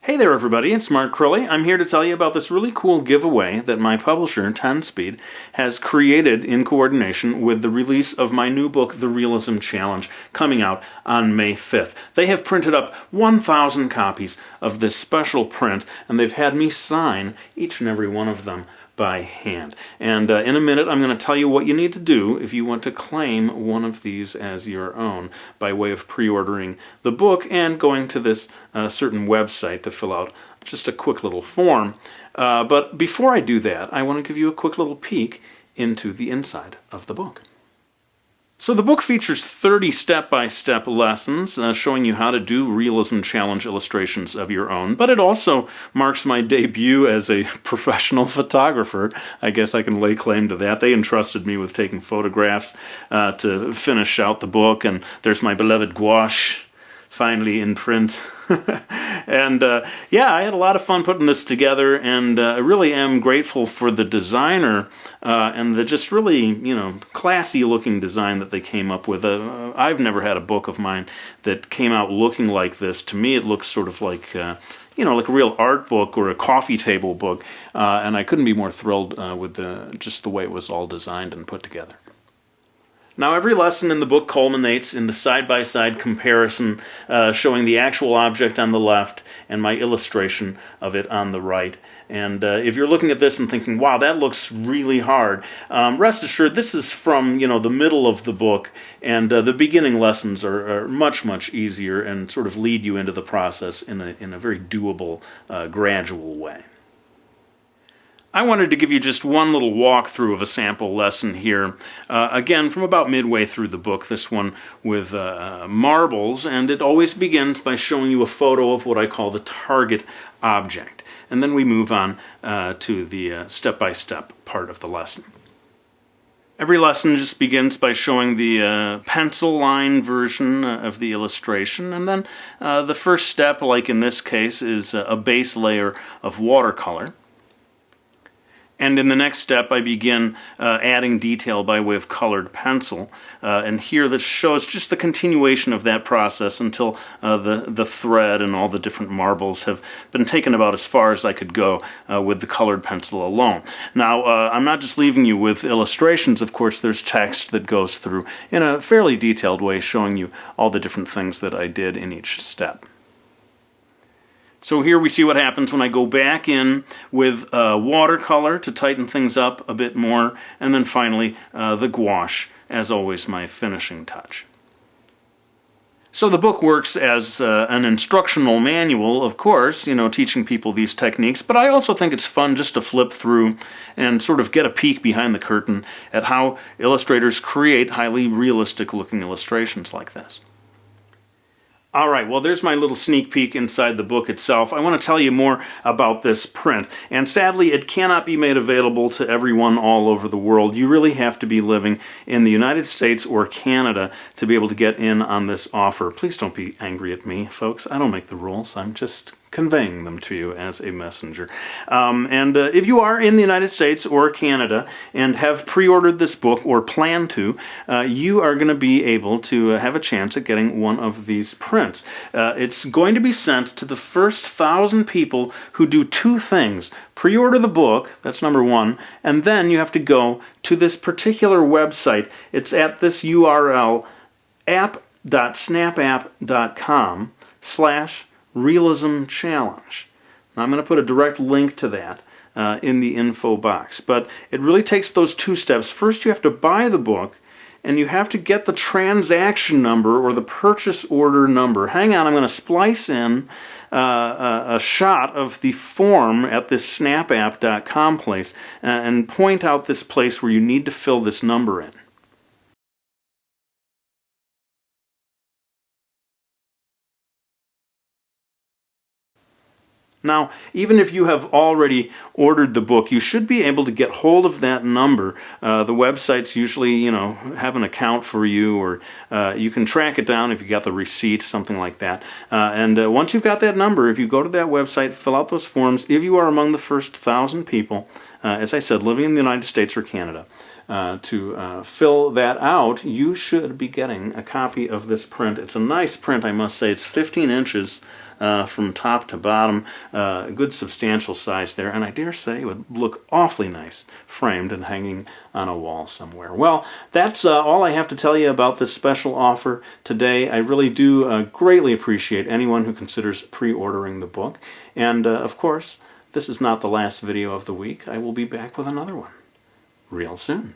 Hey there everybody, it's markcrilley. I'm here to tell you about this really cool giveaway that my publisher, 10-Speed, has created in coordination with the release of my new book, The Realism Challenge, coming out on May 5th. They have printed up 1,000 copies of this special print, and they've had me sign each and every one of them by hand. And in a minute I'm going to tell you what you need to do if you want to claim one of these as your own by way of pre-ordering the book and going to this certain website to fill out just a quick little form. But before I do that, I want to give you a quick little peek into the inside of the book. So the book features 30 step-by-step lessons showing you how to do Realism Challenge illustrations of your own, but it also marks my debut as a professional photographer. I guess I can lay claim to that. They entrusted me with taking photographs to finish out the book, and there's my beloved gouache finally in print. And yeah, I had a lot of fun putting this together, and I really am grateful for the designer and the just really, classy looking design that they came up with. I've never had a book of mine that came out looking like this. To me, it looks sort of like, like a real art book or a coffee table book, and I couldn't be more thrilled with just the way it was all designed and put together. Now, every lesson in the book culminates in the side-by-side comparison showing the actual object on the left and my illustration of it on the right. And if you're looking at this and thinking, wow, that looks really hard, rest assured this is from the middle of the book, and the beginning lessons are much, much easier and sort of lead you into the process in a very doable, gradual way. I wanted to give you just one little walkthrough of a sample lesson here, again from about midway through the book, this one with marbles, and it always begins by showing you a photo of what I call the target object, and then we move on to the step-by-step part of the lesson. Every lesson just begins by showing the pencil line version of the illustration, and then the first step, like in this case, is a base layer of watercolor. And in the next step, I begin adding detail by way of colored pencil. And here this shows just the continuation of that process until the thread and all the different marbles have been taken about as far as I could go with the colored pencil alone. Now, I'm not just leaving you with illustrations. Of course, there's text that goes through in a fairly detailed way showing you all the different things that I did in each step. So here we see what happens when I go back in with watercolor to tighten things up a bit more, and then finally the gouache, as always, my finishing touch. So the book works as an instructional manual, of course, teaching people these techniques, but I also think it's fun just to flip through and sort of get a peek behind the curtain at how illustrators create highly realistic looking illustrations like this. All right, well, there's my little sneak peek inside the book itself. I want to tell you more about this print, and sadly, it cannot be made available to everyone all over the world. You really have to be living in the United States or Canada to be able to get in on this offer. Please don't be angry at me, folks. I don't make the rules. I'm just conveying them to you as a messenger. And if you are in the United States or Canada and have pre-ordered this book or plan to, you are going to be able to have a chance at getting one of these prints. It's going to be sent to the first 1,000 people who do two things. Pre-order the book, that's number one, and then you have to go to this particular website. It's at this URL, app.snapapp.com/Realism Challenge. Now I'm going to put a direct link to that in the info box, but it really takes those two steps. First, you have to buy the book, and you have to get the transaction number or the purchase order number. Hang on, I'm going to splice in a shot of the form at this snapapp.com place and point out this place where you need to fill this number in. Now, even if you have already ordered the book, you should be able to get hold of that number. The websites usually, have an account for you, or you can track it down if you got the receipt, something like that. And once you've got that number, if you go to that website, fill out those forms, if you are among the first 1,000 people, as I said, living in the United States or Canada, to fill that out, you should be getting a copy of this print. It's a nice print, I must say. It's 15 inches from top to bottom. A good substantial size there, and I dare say it would look awfully nice framed and hanging on a wall somewhere. Well, that's all I have to tell you about this special offer today. I really do greatly appreciate anyone who considers pre-ordering the book. And of course, this is not the last video of the week. I will be back with another one real soon.